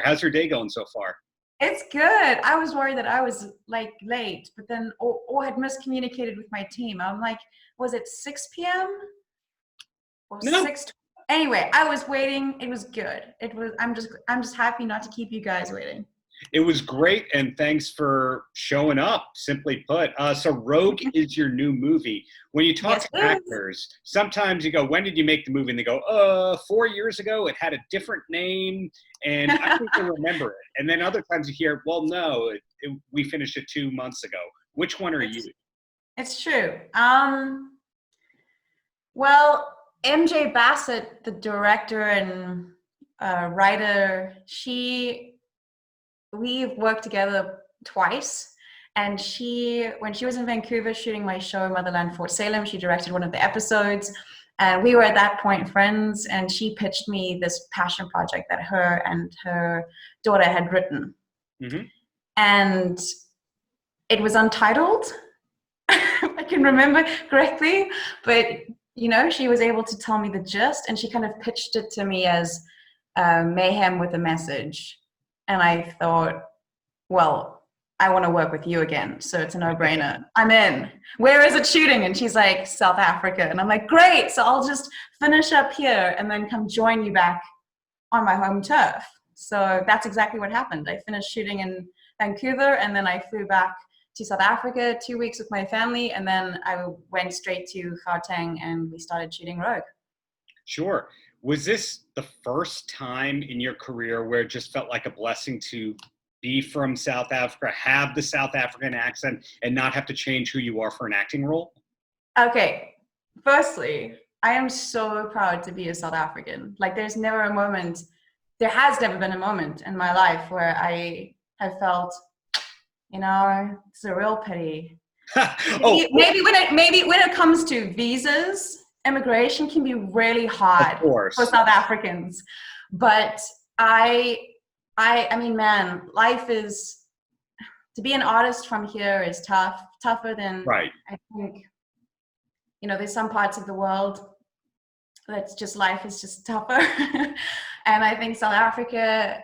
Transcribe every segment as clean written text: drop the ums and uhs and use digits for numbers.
How's your day going so far? It's good. I was worried that I was like late, but then or had miscommunicated with my team. I'm like, was it 6 p.m. or No, 6? Anyway, I was waiting. It was good. It was. I'm just happy not to keep you guys waiting. it was great, and thanks for showing up, simply put. So Rogue is your new movie. When you talk Yes, to it is. actors, sometimes you go, when did you make the movie? And they go, 4 years ago. It had a different name, and I think they remember it. And then other times you hear, well, no, we finished it 2 months ago. Which one are you? It's true. Well, MJ Bassett, the director and writer, we've worked together twice. And when she was in Vancouver shooting my show, Motherland for Salem, she directed one of the episodes. And we were at that point friends, and she pitched me this passion project that her and her daughter had written. Mm-hmm. And it was untitled, if I can remember correctly, but she was able to tell me the gist, and she kind of pitched it to me as mayhem with a message. And I thought, well, I want to work with you again, so it's a no-brainer. I'm in. Where is it shooting? And she's like, South Africa. And I'm like, great, so I'll just finish up here and then come join you back on my home turf. So that's exactly what happened. I finished shooting in Vancouver, and then I flew back to South Africa 2 weeks with my family, and then I went straight to Gauteng and we started shooting Rogue. Sure. Was this the first time in your career where it just felt like a blessing to be from South Africa, have the South African accent, and not have to change who you are for an acting role? Okay. Firstly, I am so proud to be a South African. Like, there has never been a moment in my life where I have felt, it's a real pity. Maybe when it comes to visas, immigration can be really hard for South Africans. But I mean, man, life is, to be an artist from here is tougher than, right. I think, there's some parts of the world that's just, life is just tougher. And I think South Africa,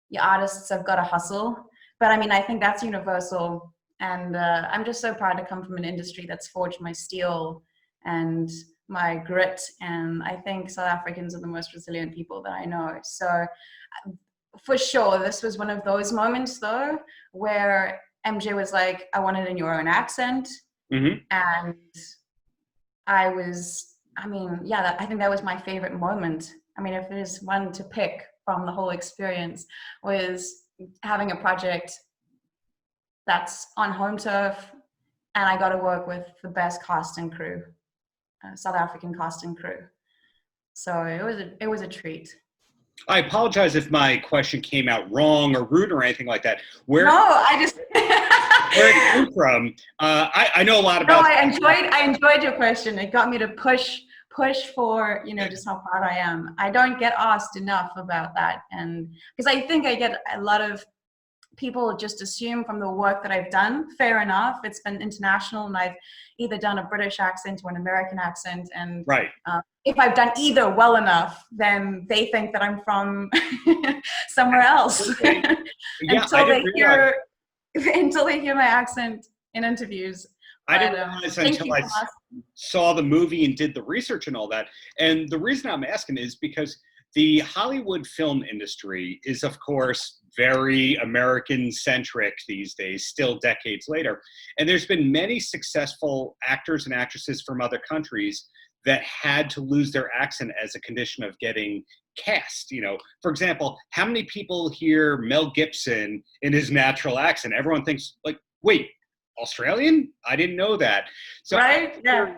your artists have got to hustle. But I mean, I think that's universal. And I'm just so proud to come from an industry that's forged my steel and my grit. And I think South Africans are the most resilient people that I know. So for sure, this was one of those moments, though, where MJ was like, I want it in your own accent. Mm-hmm. And I think that was my favorite moment. I mean, if there's one to pick from the whole experience, was having a project that's on home turf, and I got to work with the best cast and crew, South African cast and crew. So it was a treat. I apologize if my question came out wrong or rude or anything like that. Where it came from? I know a lot about. No, I enjoyed your question. It got me to push for just how proud I am. I don't get asked enough about that, and because I think I get a lot of people just assume from the work that I've done. Fair enough, it's been international, and I've either done a British accent or an American accent, and right. If I've done either well enough, then they think that I'm from somewhere else. Yeah, until they hear my accent in interviews. I didn't realize until I saw the movie and did the research and all that. And the reason I'm asking is because the Hollywood film industry is, of course, very American-centric these days, still decades later. And there's been many successful actors and actresses from other countries that had to lose their accent as a condition of getting cast. For example, how many people hear Mel Gibson in his natural accent? Everyone thinks, like, wait, Australian? I didn't know that. So right? Yeah.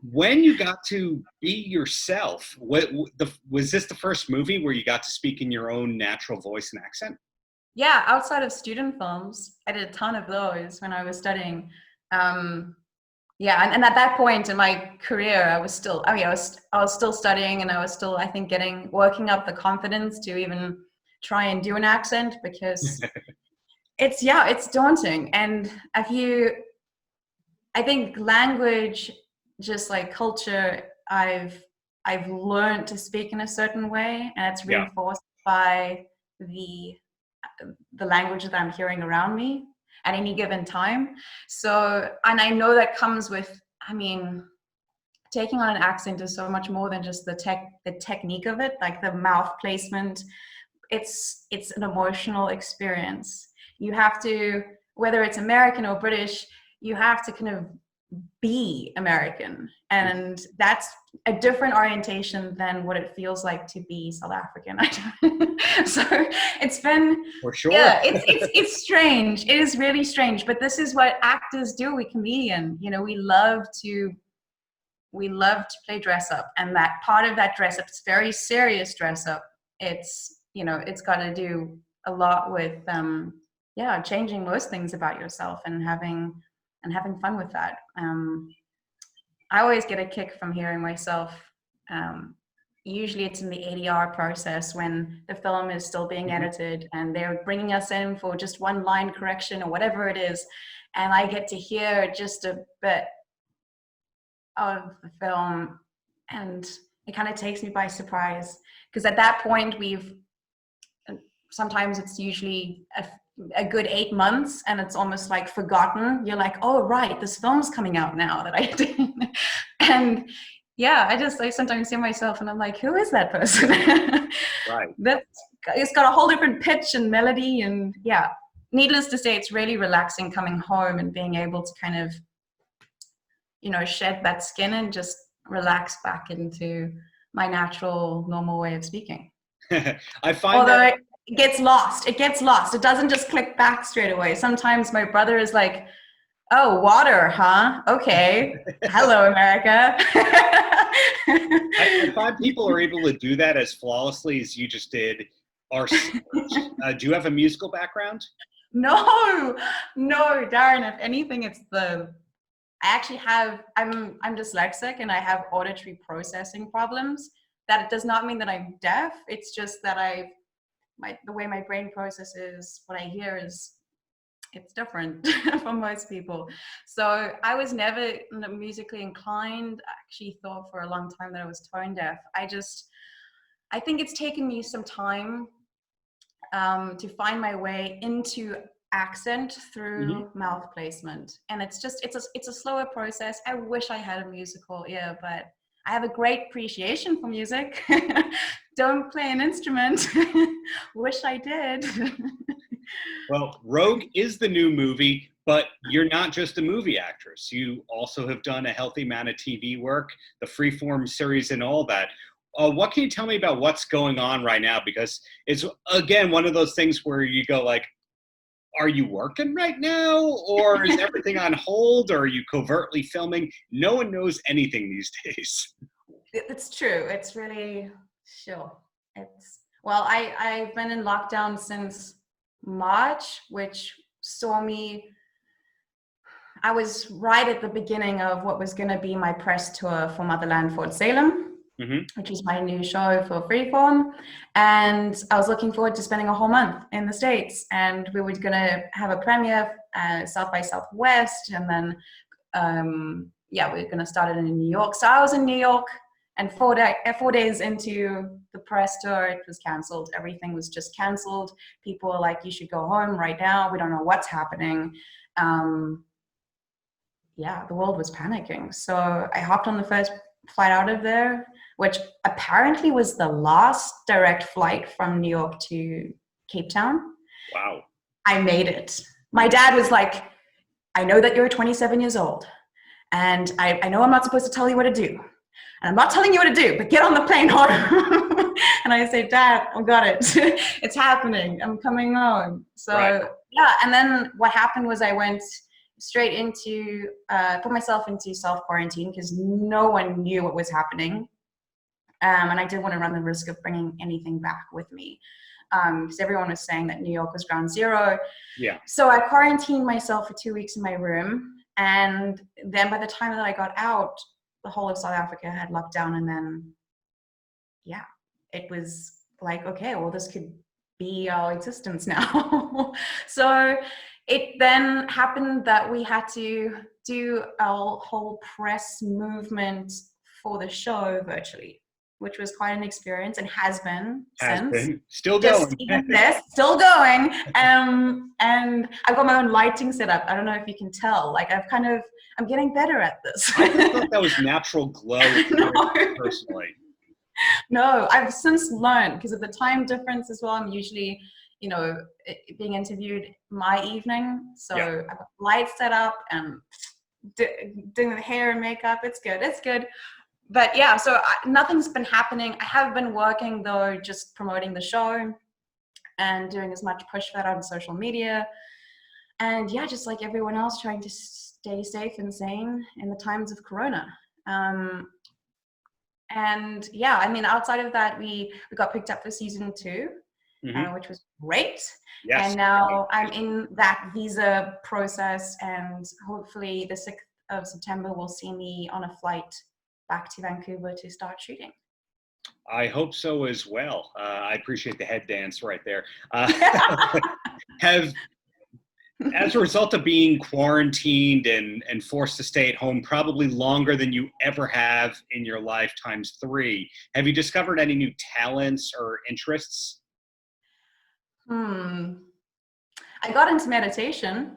When you got to be yourself, was this the first movie where you got to speak in your own natural voice and accent? Yeah, outside of student films, I did a ton of those when I was studying. Yeah, and at that point in my career, I was still studying, and I was still, I think, working up the confidence to even try and do an accent, because it's daunting. And I think language, just like culture, I've learned to speak in a certain way, and it's reinforced by the language that I'm hearing around me at any given time. So, and I know that comes with, I mean, taking on an accent is so much more than just the technique of it, like the mouth placement. It's an emotional experience. You have to, whether it's American or British, you have to kind of be American, and that's a different orientation than what it feels like to be South African. So it's been, for sure. Yeah, it's strange. It is really strange, but this is what actors do. We comedian, you know, we love to play dress up, and that part of that dress up, it's very serious dress up. It's, you know, it's got to do a lot with changing most things about yourself and having fun with that. I always get a kick from hearing myself. Usually it's in the ADR process when the film is still being edited and they're bringing us in for just one line correction or whatever it is, and I get to hear just a bit of the film, and it kind of takes me by surprise, because at that point sometimes it's usually a good 8 months and it's almost like forgotten. You're like, oh right, this film's coming out now that I did. And yeah, I sometimes see myself and I'm like, who is that person? Right. It's got a whole different pitch and melody, and yeah, needless to say, it's really relaxing coming home and being able to kind of, you know, shed that skin and just relax back into my natural, normal way of speaking. I find although it gets lost. It doesn't just click back straight away. Sometimes my brother is like, oh, water, huh? Okay. Hello, America. I find people are able to do that as flawlessly as you just did. Do you have a musical background? No, Darren. If anything, I'm dyslexic and I have auditory processing problems. That it does not mean that I'm deaf. It's just that the way my brain processes what I hear it's different from most people. So I was never musically inclined. I actually thought for a long time that I was tone deaf. I think it's taken me some time to find my way into accent through mouth placement, and it's a slower process. I wish I had a musical ear, but I have a great appreciation for music. Don't play an instrument. Wish I did. Well, Rogue is the new movie, but you're not just a movie actress. You also have done a healthy amount of TV work, the Freeform series and all that. What can you tell me about what's going on right now? Because it's, again, one of those things where you go like, are you working right now? Or is everything on hold? Or are you covertly filming? No one knows anything these days. It's true. It's really, sure. I've been in lockdown since March, which saw me, I was right at the beginning of what was going to be my press tour for Motherland for Salem. Which is my new show for Freeform. And I was looking forward to spending a whole month in the States. And we were going to have a premiere South by Southwest. And then, we were going to start it in New York. So I was in New York, and 4 days into the press tour, it was canceled. Everything was just canceled. People were like, you should go home right now. We don't know what's happening. The world was panicking. So I hopped on the first flight out of there, which apparently was the last direct flight from New York to Cape Town. Wow. I made it. My dad was like, I know that you're 27 years old, and I know I'm not supposed to tell you what to do. And I'm not telling you what to do, but get on the plane home. And I say, Dad, I got it. It's happening. I'm coming home. So, right. And then what happened was I went straight into, put myself into self-quarantine because no one knew what was happening. And I didn't want to run the risk of bringing anything back with me because everyone was saying that New York was ground zero. Yeah. So I quarantined myself for 2 weeks in my room. And then by the time that I got out, the whole of South Africa had locked down. And then, it was like, okay, well, this could be our existence now. So it then happened that we had to do our whole press movement for the show virtually. which was quite an experience and has been Has since. been. Still going. Still going. And I've got my own lighting set up. I don't know if you can tell. Like I'm getting better at this. I just thought that was natural glow personally. No, I've since learned because of the time difference as well. I'm usually, being interviewed my evening. So I've got lights set up and doing the hair and makeup. It's good. But yeah, so nothing's been happening. I have been working though, just promoting the show and doing as much push for that on social media. And yeah, just like everyone else, trying to stay safe and sane in the times of Corona. And yeah, I mean, outside of that, we got picked up for season 2, which was great. Yes. And now I'm in that visa process, and hopefully the 6th of September will see me on a flight back to Vancouver to start shooting. I hope so as well. I appreciate the head dance right there. As a result of being quarantined and forced to stay at home probably longer than you ever have in your life times 3, have you discovered any new talents or interests? I got into meditation,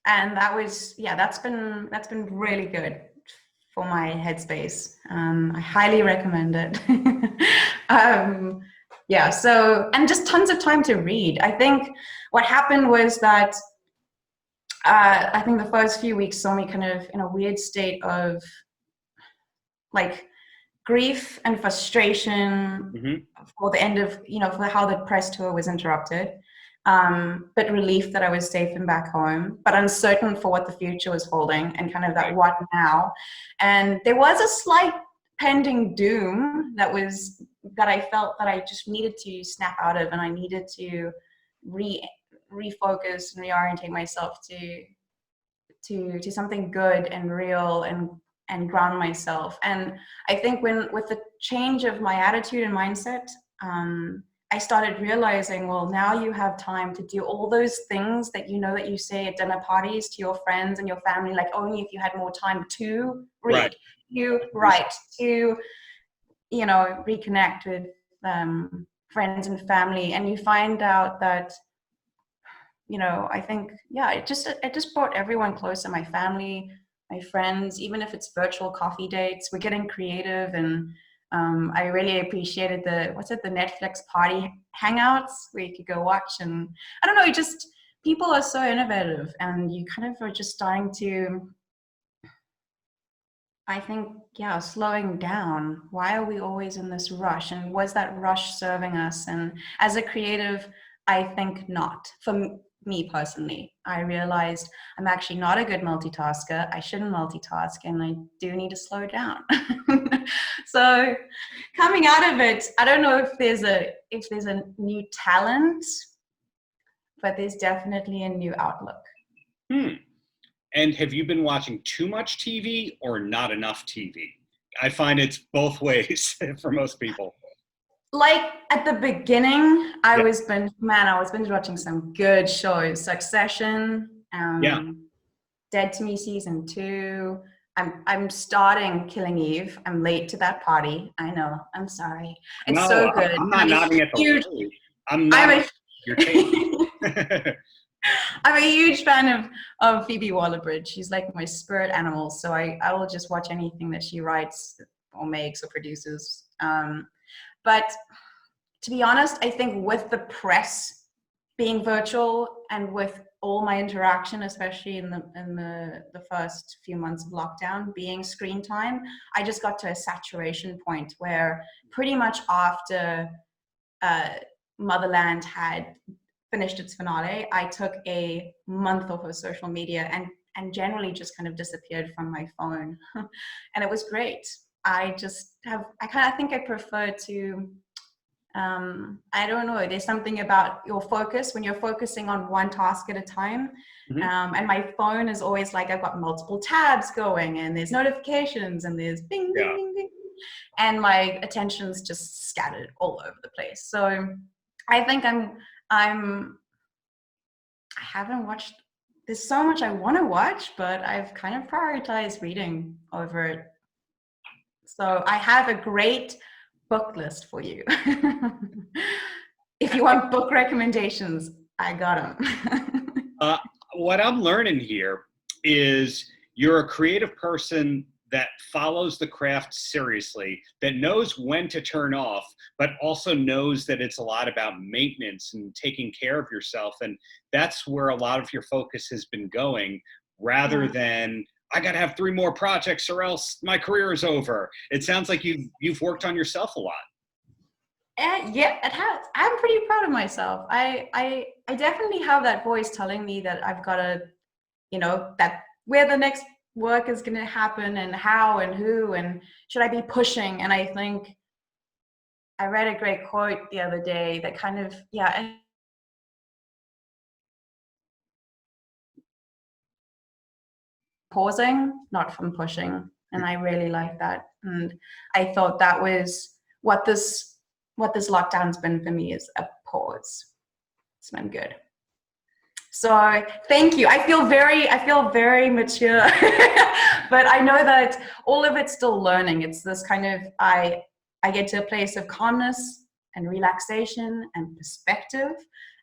and that's been really good for my headspace. I highly recommend it. So, and just tons of time to read. I think what happened was that I think the first few weeks saw me kind of in a weird state of like grief and frustration for the end of, for how the press tour was interrupted. But relief that I was safe and back home, but uncertain for what the future was holding and kind of that what now. And there was a slight pending doom that I felt that I just needed to snap out of, and I needed to refocus and reorientate myself to something good and real and ground myself. And I think with the change of my attitude and mindset, I started realizing, well, now you have time to do all those things that that you say at dinner parties to your friends and your family, like only if you had more time to read, to reconnect with friends and family. And you find out that, I think, it just brought everyone closer, my family, my friends, even if it's virtual coffee dates. We're getting creative, and I really appreciated the Netflix party hangouts where you could go watch, and I don't know, people are so innovative, and you kind of are just starting to, I think, slowing down. Why are we always in this rush? And was that rush serving us? And as a creative, I think not. For me personally, I realized I'm actually not a good multitasker. I shouldn't multitask, and I do need to slow down. So coming out of it, I don't know if there's a new talent, but there's definitely a new outlook. And have you been watching too much TV or not enough TV? I find it's both ways for most people. Like at the beginning, I was binge watching some good shows. Succession, Dead to Me season 2. I'm starting Killing Eve. I'm late to that party. I know. I'm sorry. It's so good. I'm not nodding at the huge, I'm your take. I'm a huge fan of Phoebe Waller-Bridge. She's like my spirit animal. So I will just watch anything that she writes or makes or produces. But to be honest, I think with the press being virtual and with all my interaction, especially in the first few months of lockdown, being screen time, I just got to a saturation point where pretty much after Motherland had finished its finale, I took a month off of social media and generally just kind of disappeared from my phone. And it was great. I think I prefer to, I don't know, there's something about your focus when you're focusing on one task at a time. And my phone is always like, I've got multiple tabs going, and there's notifications, and there's bing, bing, bing, bing. And my attention's just scattered all over the place. So I think I haven't watched, there's so much I want to watch, but I've kind of prioritized reading over it. So I have a great book list for you. If you want book recommendations, I got them. What I'm learning here is you're a creative person that follows the craft seriously, that knows when to turn off, but also knows that it's a lot about maintenance and taking care of yourself. And that's where a lot of your focus has been going, rather than, I got to have 3 more projects or else my career is over. It sounds like you've worked on yourself a lot. Yeah, it has. I'm pretty proud of myself. I definitely have that voice telling me that I've got to, that where the next work is going to happen and how and who and should I be pushing. And I think I read a great quote the other day that kind of, pausing, not from pushing. And I really like that. And I thought that was what this lockdown's been for me, is a pause. It's been good. So thank you. I feel very mature, but I know that all of it's still learning. It's this kind of, I get to a place of calmness and relaxation and perspective,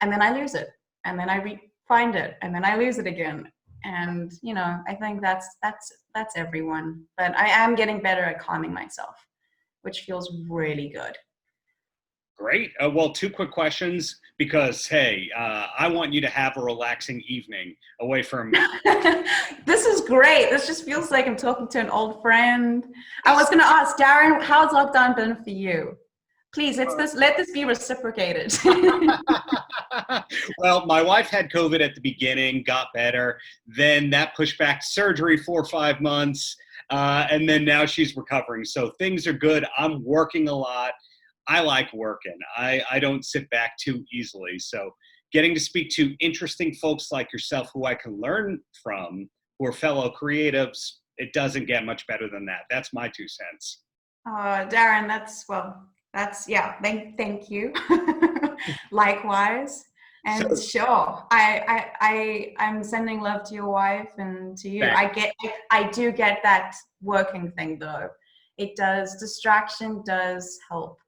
and then I lose it, and then I find it, and then I lose it again. And I think that's everyone. But I am getting better at calming myself, which feels really good. Great. Well, 2 quick questions, because, hey, I want you to have a relaxing evening away from... This is great. This just feels like I'm talking to an old friend. I was going to ask, Darren, how's lockdown been for you? Please, let this be reciprocated. Well, my wife had COVID at the beginning, got better. Then that pushed back surgery 4 or 5 months. And then now she's recovering. So things are good. I'm working a lot. I like working. I don't sit back too easily. So getting to speak to interesting folks like yourself who I can learn from, who are fellow creatives, it doesn't get much better than that. That's my 2 cents. Darren, thank you. Likewise. And sure, I'm sending love to your wife and to you. Thanks. I do get that working thing though. It does. Distraction does help.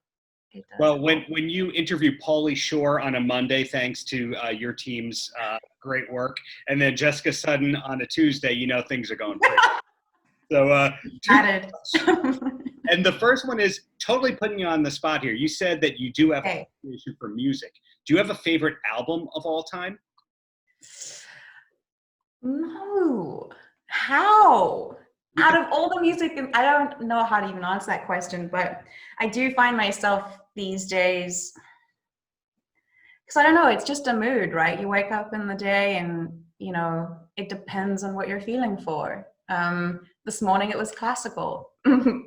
Well, when you interview Pauly Shore on a Monday, thanks to your team's great work, and then Jessica Sutton on a Tuesday, things are going great. So, and the first one is totally putting you on the spot here. You said that you do have a appreciation for music. Do you have a favorite album of all time? No. How? Out of all the music, I don't know how to even answer that question, but I do find myself these days, because I don't know, it's just a mood, right? You wake up in the day and, it depends on what you're feeling for. This morning it was classical,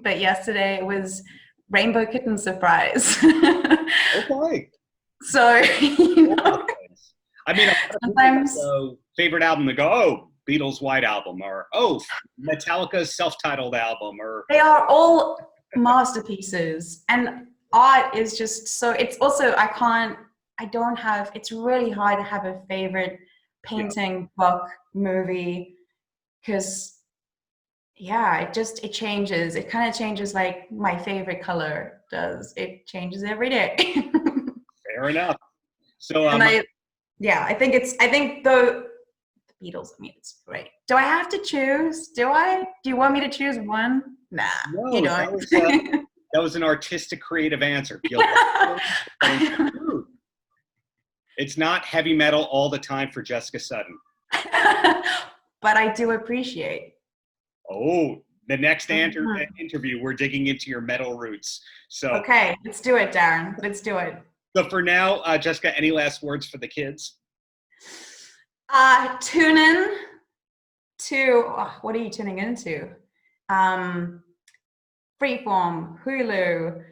but yesterday it was Rainbow Kitten Surprise. Okay. So, I mean, sometimes favorite album to go, oh, Beatles' White Album, or oh, Metallica's self-titled album, or they are all masterpieces. And art is just so, it's also, it's really hard to have a favorite painting, book, movie, because it changes. It kind of changes like my favorite color does. It changes every day. Fair enough. So I think the Beatles, it's great. Do I have to choose? Do you want me to choose one? Nah, no, you don't. That was an artistic, creative answer. It's not heavy metal all the time for Jessica Sutton. But I do appreciate. Oh, the next interview, we're digging into your metal roots. So okay, let's do it, Darren. Let's do it. So for now, Jessica, any last words for the kids? Tune in to, what are you tuning into? Freeform, Hulu,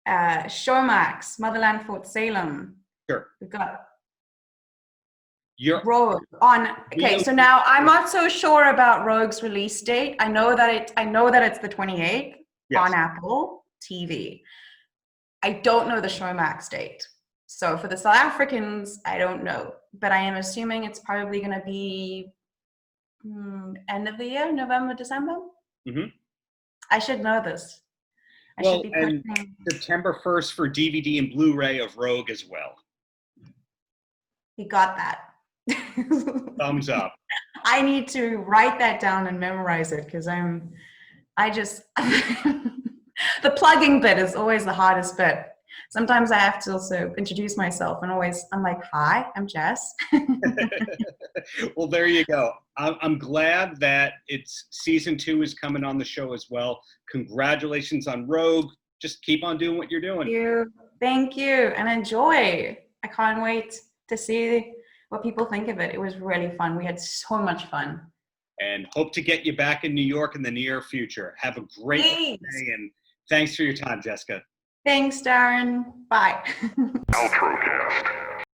Showmax, Motherland, Fort Salem. Sure. We've got Your Rogue on. Okay, so now I'm not so sure about Rogue's release date. I know that it's the 28th on Apple TV. I don't know the Showmax date. So for the South Africans, I don't know, but I am assuming it's probably going to be end of the year, November, December. Mm-hmm. I should know this. I Well, should be and pushing. September 1st for DVD and Blu-ray of Rogue as well. You got that. Thumbs up. I need to write that down and memorize it because the plugging bit is always the hardest bit. Sometimes I have to also introduce myself and I'm like, hi, I'm Jess. Well, there you go. I'm glad that season 2 is coming on the show as well. Congratulations on Rogue. Just keep on doing what you're doing. Thank you. And enjoy. I can't wait to see what people think of it. It was really fun. We had so much fun. And hope to get you back in New York in the near future. Have a great day, and thanks for your time, Jessica. Thanks, Darren. Bye. Paltrocast.